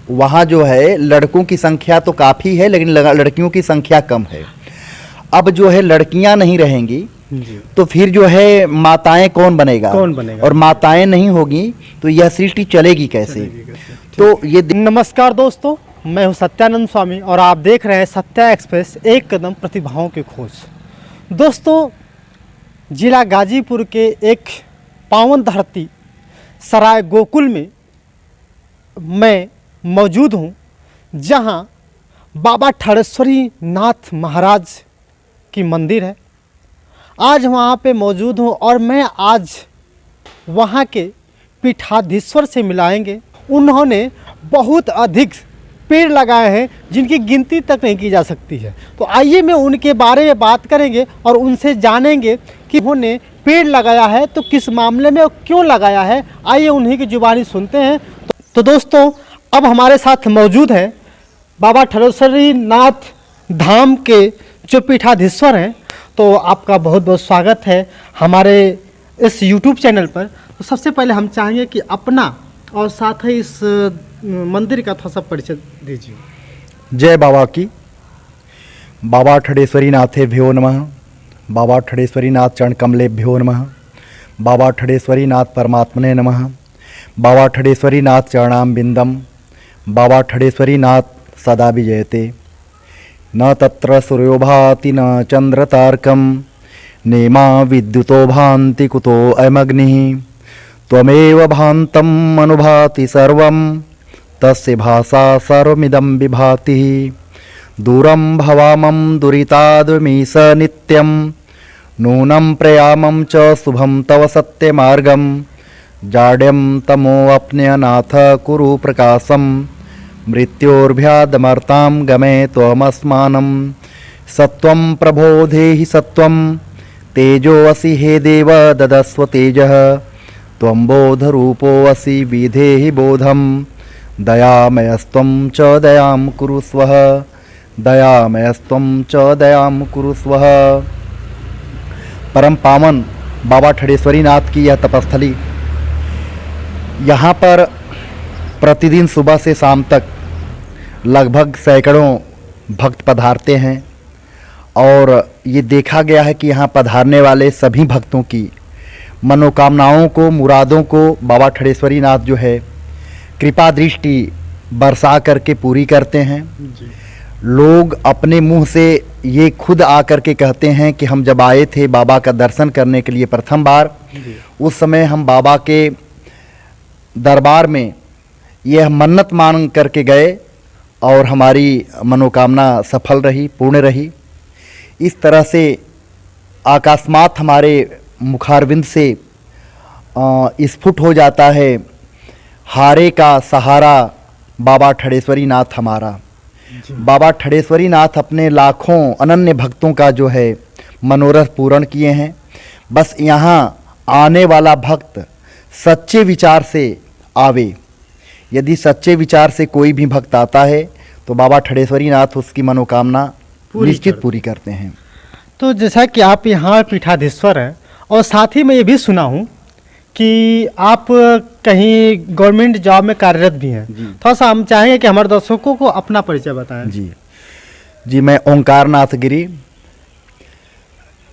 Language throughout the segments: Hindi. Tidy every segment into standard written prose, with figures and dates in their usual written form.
वहाँ जो है लड़कों की संख्या तो काफ़ी है, लेकिन लड़कियों की संख्या कम है। अब जो है लड़कियाँ नहीं रहेंगी तो फिर जो है माताएं कौन बनेगा? और माताएं नहीं होगी तो यह सृष्टि चलेगी कैसे? तो ये नमस्कार दोस्तों, मैं हूं सत्यानंद स्वामी और आप देख रहे हैं सत्या एक्सप्रेस, एक कदम प्रतिभाओं की खोज। दोस्तों, जिला गाजीपुर के एक पावन धरती सराय गोकुल में मैं मौजूद हूं, जहां बाबा ठरेश्वरी नाथ महाराज की मंदिर है। आज वहां पे मौजूद हूं और मैं आज वहां के पीठाधीश्वर से मिलाएंगे। उन्होंने बहुत अधिक पेड़ लगाए हैं जिनकी गिनती तक नहीं की जा सकती है। तो आइए मैं उनके बारे में बात करेंगे और उनसे जानेंगे कि उन्होंने पेड़ लगाया है तो किस मामले में और क्यों लगाया है। आइए उन्हीं की जुबानी सुनते हैं। तो दोस्तों, अब हमारे साथ मौजूद हैं बाबा ठरेश्वरी नाथ धाम के जो पीठाधीश्वर हैं। तो आपका बहुत बहुत स्वागत है हमारे इस YouTube चैनल पर। तो सबसे पहले हम चाहेंगे कि अपना और साथ ही इस मंदिर का थोड़ा सा परिचय दीजिए। जय बाबा की। बाबा ठरेश्वरी नाथेभ्यो नमः। बाबा ठरेश्वरी नाथ चरण कमलेभ्यो नमः। बाबा ठरेश्वरी नाथ परमात्मने नमः। बाबा ठरेश्वरी नाथ चरणाम बिंदम। बाबा ठरेश्वरी नाथ सदा विजयते। न तत्र सूर्यो भाति न चंद्रतारकम, नेमा विद्युतो भान्ति कुतो अयमग्निः। त्वमेव भान्तम् अनुभाति सर्वं, तस्य भासा सर्वमिदं विभाति। दूरं भवामं दुरिताद्मीश नित्यं, नूनं प्रयामं च शुभं तव सत्यमार्गं। जाड्यं तमोऽप्नयनाथ कुरु प्रकाशं, मृत्योर्भ्यादमर्तां गमे त्वमस्मानं। सत्वं प्रभो देहि सत्वं, तेजोऽसि हे देव ददस्व तेजः। त्वं बोधरूपोऽसि विधेहि बोधं, दयामयस्त्वं च दयां कुरु स्वः। दयामयस्त्वं च दयां कुरु स्वः। परम पावन बाबा ठरेश्वरी नाथ की यह तपस्थली, यहाँ पर प्रतिदिन सुबह से शाम तक लगभग सैकड़ों भक्त पधारते हैं। और ये देखा गया है कि यहाँ पधारने वाले सभी भक्तों की मनोकामनाओं को, मुरादों को बाबा ठरेश्वरी नाथ जो है कृपा दृष्टि बरसा करके पूरी करते हैं। लोग अपने मुंह से ये खुद आकर के कहते हैं कि हम जब आए थे बाबा का दर्शन करने के लिए प्रथम बार, उस समय हम बाबा के दरबार में यह मन्नत मांग करके गए और हमारी मनोकामना सफल रही, पूर्ण रही। इस तरह से अकस्मात हमारे मुखारविंद से स्फुट हो जाता है, हारे का सहारा बाबा ठरेश्वरी नाथ हमारा। बाबा ठरेश्वरी नाथ अपने लाखों अनन्य भक्तों का जो है मनोरथ पूर्ण किए हैं। बस यहाँ आने वाला भक्त सच्चे विचार से आवे। यदि सच्चे विचार से कोई भी भक्त आता है तो बाबा ठरेश्वरी नाथ उसकी मनोकामना निश्चित पूरी करते हैं। तो जैसा कि आप यहाँ पीठाधीश्वर हैं और साथ ही मैं ये भी सुना हूँ कि आप कहीं गवर्नमेंट जॉब में कार्यरत भी हैं। थोड़ा सा हम चाहेंगे कि हमारे दर्शकों को अपना परिचय बताएं। जी, मैं ओंकार नाथ गिरी,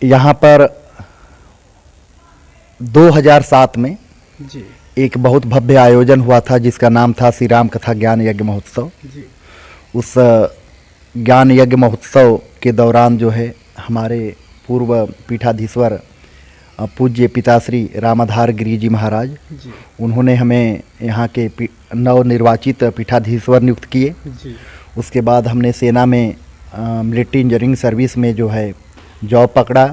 यहाँ पर 2007 में एक बहुत भव्य आयोजन हुआ था जिसका नाम था श्री राम कथा ज्ञान यज्ञ महोत्सव। उस ज्ञान यज्ञ महोत्सव के दौरान जो है हमारे पूर्व पीठाधीश्वर पूज्य पिताश्री रामाधार गिरी जी महाराज, उन्होंने हमें यहाँ के नवनिर्वाचित पीठाधीश्वर नियुक्त किए। उसके बाद हमने सेना में मिलिट्री इंजीनियरिंग सर्विस में जो है जॉब पकड़ा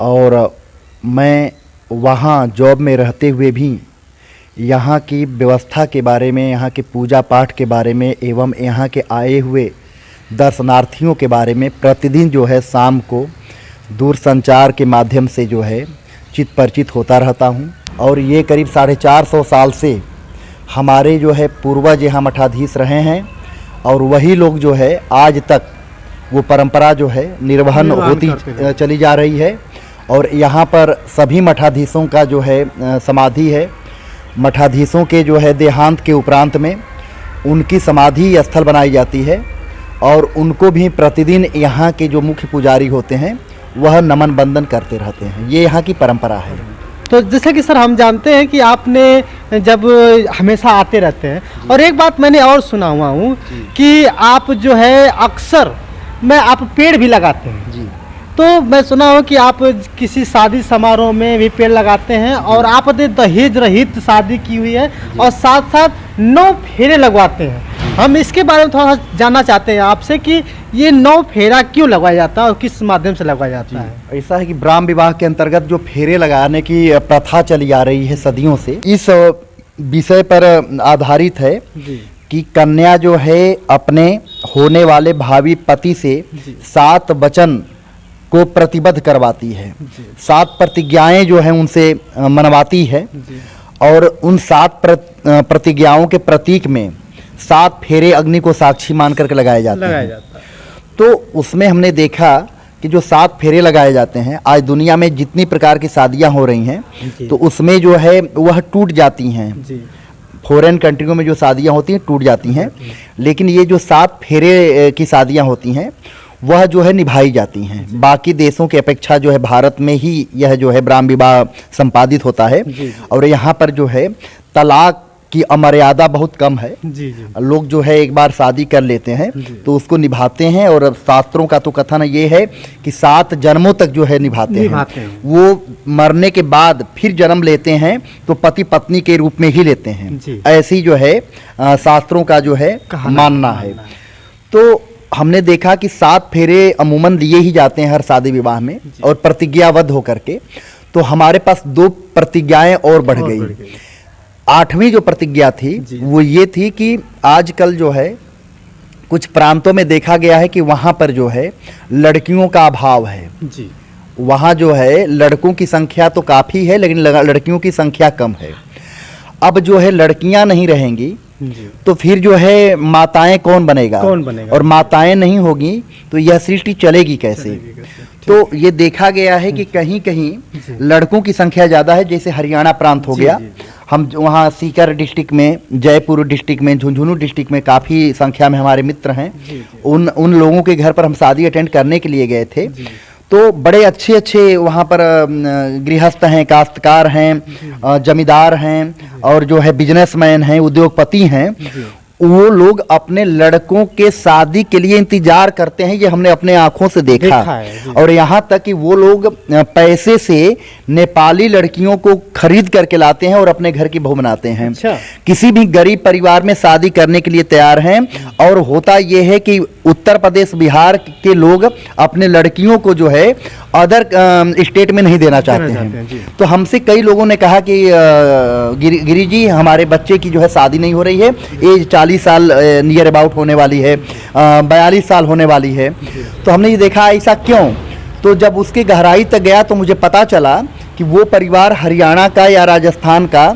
और मैं वहाँ जॉब में रहते हुए भी यहाँ की व्यवस्था के बारे में, यहाँ के पूजा पाठ के बारे में एवं यहाँ के आए हुए दर्शनार्थियों के बारे में प्रतिदिन जो है शाम को दूरसंचार के माध्यम से जो है चित परिचित होता रहता हूँ। और ये करीब 450 साल से हमारे जो है पूर्वज यहाँ मठाधीश रहे हैं और वही लोग जो है आज तक वो परंपरा जो है निर्वहन होती चली जा रही है। और यहाँ पर सभी मठाधीशों का जो है समाधि है। मठाधीशों के जो है देहांत के उपरांत में उनकी समाधि स्थल बनाई जाती है और उनको भी प्रतिदिन यहाँ के जो मुख्य पुजारी होते हैं वह नमन बंदन करते रहते हैं। ये यहाँ की परंपरा है। तो जैसे कि सर हम जानते हैं कि आपने जब हमेशा आते रहते हैं, और एक बात मैंने और सुना हुआ हूँ कि आप जो है अक्सर आप पेड़ भी लगाते हैं जी। तो मैं सुना हूँ कि आप किसी शादी समारोह में भी पेड़ लगाते हैं, और आपने दहेज रहित शादी की हुई है और साथ साथ 9 फेरे लगवाते हैं। हम इसके बारे में थोड़ा जानना चाहते हैं आपसे कि ये 9 फेरा क्यों लगवाया जाता है और किस माध्यम से लगवाया जाता है। ऐसा है कि ब्राह्म विवाह के अंतर्गत जो फेरे लगाने की प्रथा चली आ रही है सदियों से, इस विषय पर आधारित है कि कन्या जो है अपने होने वाले भावी पति से 7 वचन को प्रतिबद्ध करवाती है, 7 प्रतिज्ञाएं जो है उनसे मनवाती है, और उन 7 प्रतिज्ञाओं के प्रतीक में 7 फेरे अग्नि को साक्षी मान करके लगाए जाते हैं। तो उसमें हमने देखा कि जो 7 फेरे लगाए जाते हैं, आज दुनिया में जितनी प्रकार की शादियां हो रही हैं तो उसमें जो है वह टूट जाती हैं। फॉरेन कंट्रियों में जो शादियां होती हैं टूट जाती हैं, लेकिन ये जो 7 फेरे की शादियां होती हैं वह जो है निभाई जाती हैं। बाकी देशों की अपेक्षा जो है भारत में ही यह जो है ब्राह्म विवाह संपादित होता है, और यहाँ पर जो है तलाक की अमर्यादा बहुत कम है। लोग जो है एक बार शादी कर लेते हैं तो उसको निभाते हैं, और शास्त्रों का तो कथन ये है कि 7 जन्मों तक जो है निभाते हैं। वो मरने के बाद फिर जन्म लेते हैं तो पति पत्नी के रूप में ही लेते हैं। ऐसी जो है शास्त्रों का जो है मानना है। तो हमने देखा कि 7 फेरे अमूमन दिए ही जाते हैं हर शादी विवाह में, और प्रतिज्ञाबद्ध होकर के। तो हमारे पास 2 प्रतिज्ञाएं और बढ़ गई। 8वीं जो प्रतिज्ञा थी वो ये थी कि आजकल जो है कुछ प्रांतों में देखा गया है कि वहाँ पर जो है लड़कियों का अभाव है। वहाँ जो है लड़कों की संख्या तो काफ़ी है लेकिन लड़कियों की संख्या कम है। अब जो है लड़कियाँ नहीं रहेंगी तो फिर जो है माताएं कौन बनेगा? और माताएं नहीं होगी तो यह सृष्टि चलेगी कैसे? तो ये देखा गया है कि कहीं कहीं लड़कों की संख्या ज़्यादा है, जैसे हरियाणा प्रांत हो गया। हम वहाँ सीकर डिस्ट्रिक्ट में, जयपुर डिस्ट्रिक्ट में, झुंझुनू डिस्ट्रिक्ट में काफ़ी संख्या में हमारे मित्र हैं। उन लोगों के घर पर हम शादी अटेंड करने के लिए गए थे। तो बड़े अच्छे अच्छे वहाँ पर गृहस्थ हैं, काश्तकार हैं, जमींदार हैं, और जो है बिजनेसमैन हैं, उद्योगपति हैं। वो लोग अपने लड़कों के शादी के लिए इंतजार करते हैं, ये हमने अपने आंखों से देखा है। और यहाँ तक कि वो लोग पैसे से नेपाली लड़कियों को खरीद करके लाते हैं और अपने घर की बहू बनाते हैं। किसी भी गरीब परिवार में शादी करने के लिए तैयार हैं। और होता ये है कि उत्तर प्रदेश, बिहार के लोग अपने लड़कियों को जो है अदर स्टेट में नहीं देना चाहते हैं। तो हमसे कई लोगों ने कहा कि गिरी जी, हमारे बच्चे की जो है शादी नहीं हो रही है, एज 40 साल नियर अबाउट होने वाली है, 42 साल होने वाली है। तो हमने ये देखा ऐसा क्यों? तो जब उसकी गहराई तक गया तो मुझे पता चला कि वो परिवार हरियाणा का या राजस्थान का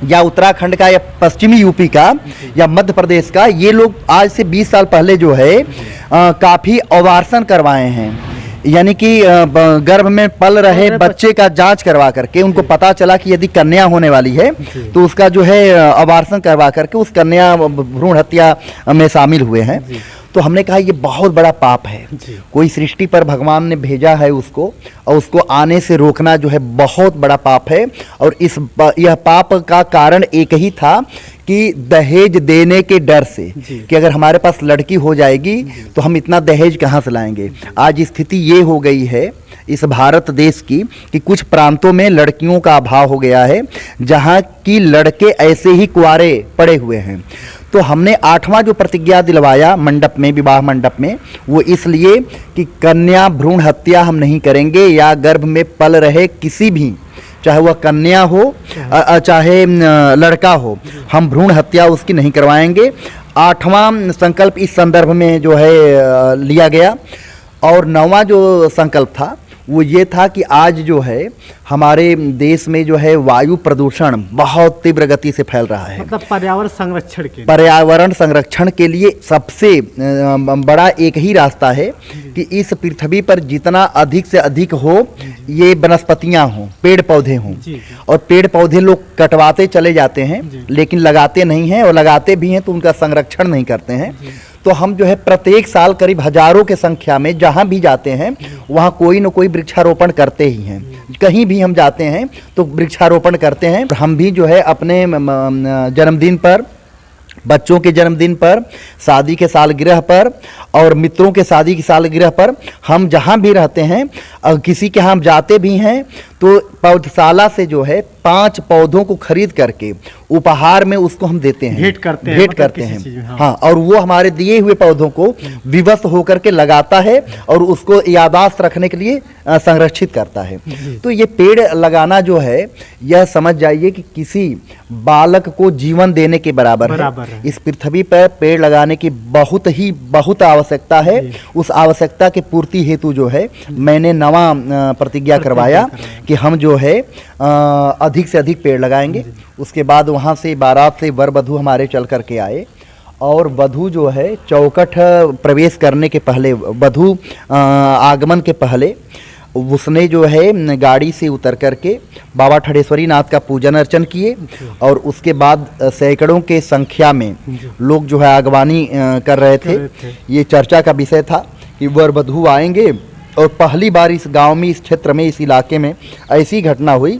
या उत्तराखंड का या पश्चिमी यूपी का या मध्य प्रदेश का, ये लोग आज से 20 साल पहले जो है काफ़ी अवार्सन करवाए हैं। यानी कि गर्भ में पल रहे बच्चे का जांच करवा करके उनको पता चला कि यदि कन्या होने वाली है तो उसका जो है अवार्सन करवा करके उस कन्या भ्रूण हत्या में शामिल हुए हैं। तो हमने कहा ये बहुत बड़ा पाप है। कोई सृष्टि पर भगवान ने भेजा है उसको, और उसको आने से रोकना जो है बहुत बड़ा पाप है। और यह पाप का कारण एक ही था कि दहेज देने के डर से, कि अगर हमारे पास लड़की हो जाएगी तो हम इतना दहेज कहाँ से लाएंगे। आज स्थिति ये हो गई है इस भारत देश की कि कुछ प्रांतों में लड़कियों का अभाव हो गया है, जहाँ की लड़के ऐसे ही कुंवारे पड़े हुए हैं। तो हमने 8वां जो प्रतिज्ञा दिलवाया मंडप में, विवाह मंडप में, वो इसलिए कि कन्या भ्रूण हत्या हम नहीं करेंगे, या गर्भ में पल रहे किसी भी, चाहे वह कन्या हो चाहे लड़का हो, हम भ्रूण हत्या उसकी नहीं करवाएंगे। 8वां संकल्प इस संदर्भ में जो है लिया गया। और 9वां जो संकल्प था वो ये था कि आज जो है हमारे देश में जो है वायु प्रदूषण बहुत तीव्र गति से फैल रहा है। मतलब पर्यावरण संरक्षण के लिए। पर्यावरण संरक्षण के लिए सबसे बड़ा एक ही रास्ता है कि इस पृथ्वी पर जितना अधिक से अधिक हो ये वनस्पतियां हों, पेड़ पौधे हों। और पेड़ पौधे लोग कटवाते चले जाते हैं लेकिन लगाते नहीं हैं, और लगाते भी हैं तो उनका संरक्षण नहीं करते हैं। तो हम जो है प्रत्येक साल करीब हजारों के संख्या में जहाँ भी जाते हैं वहाँ कोई न कोई वृक्षारोपण करते ही हैं। कहीं भी हम जाते हैं तो वृक्षारोपण करते हैं। हम भी जो है अपने जन्मदिन पर, बच्चों के जन्मदिन पर, शादी के सालगिरह पर और मित्रों के शादी की सालगिरह पर हम जहाँ भी रहते हैं, किसी के यहाँ हम जाते भी हैं तो पौधशाला से जो है 5 पौधों को खरीद करके उपहार में उसको हम देते हैं, भेंट करते हैं। हाँ, और वो हमारे दिए हुए पौधों को विवश होकर के लगाता है और उसको याददाश्त रखने के लिए संरक्षित करता है। तो ये पेड़ लगाना जो है यह समझ जाइए कि किसी बालक को जीवन देने के बराबर है। इस पृथ्वी पर पेड़ लगाने की बहुत आवश्यकता है। उस आवश्यकता की पूर्ति हेतु जो है मैंने नवा प्रतिज्ञा करवाया कि हम जो है अधिक से अधिक पेड़ लगाएंगे। उसके बाद वहाँ से बारात से वर वधू हमारे चल करके आए और वधू जो है चौखट प्रवेश करने के पहले, वधू आगमन के पहले उसने जो है गाड़ी से उतर करके बाबा ठड़ेश्वरी नाथ का पूजन अर्चन किए और उसके बाद सैकड़ों के संख्या में लोग जो है आगवानी कर रहे थे। ये चर्चा का विषय था कि वर वधू आएंगे और पहली बार इस गांव में, इस क्षेत्र में, इस इलाके में ऐसी घटना हुई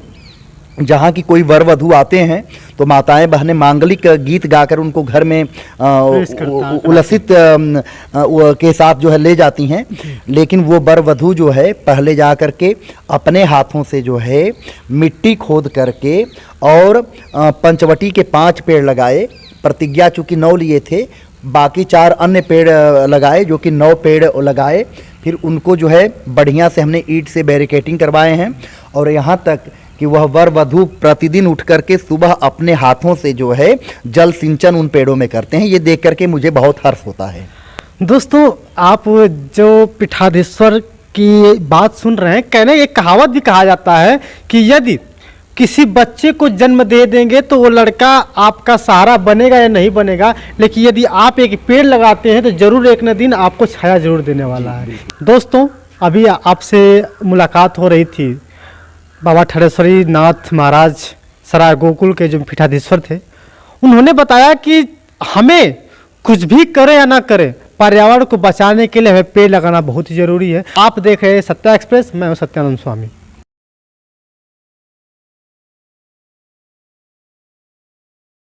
जहाँ की कोई वर वधू आते हैं तो माताएं बहनें मांगलिक गीत गाकर उनको घर में उलसित के साथ जो है ले जाती हैं। लेकिन वो वर वधू जो है पहले जा कर के अपने हाथों से जो है मिट्टी खोद करके और पंचवटी के 5 पेड़ लगाए। प्रतिज्ञा चूँकि 9 लिए थे, बाकी 4 अन्य पेड़ लगाए जो कि 9 पेड़ लगाए। फिर उनको जो है बढ़िया से हमने ईंट से बैरिकेटिंग करवाए हैं और यहाँ तक कि वह वर वधू प्रतिदिन उठ करके सुबह अपने हाथों से जो है जल सिंचन उन पेड़ों में करते हैं। ये देख करके मुझे बहुत हर्ष होता है। दोस्तों, आप जो पीठाधीश्वर की बात सुन रहे हैं, कहने एक कहावत भी कहा जाता है कि यदि किसी बच्चे को जन्म दे देंगे तो वो लड़का आपका सहारा बनेगा या नहीं बनेगा, लेकिन यदि आप एक पेड़ लगाते हैं तो जरूर एक न दिन आपको छाया जरूर देने वाला है। दोस्तों, अभी आपसे मुलाकात हो रही थी बाबा ठड़ेश्वरी नाथ महाराज सराय गोकुल के जो पीठाधीश्वर थे। उन्होंने बताया कि हमें कुछ भी करे या ना करे, पर्यावरण को बचाने के लिए हमें पेड़ लगाना बहुत ही जरूरी है। आप देख रहे हैं सत्या एक्सप्रेस, मैं हूं सत्यानंद स्वामी।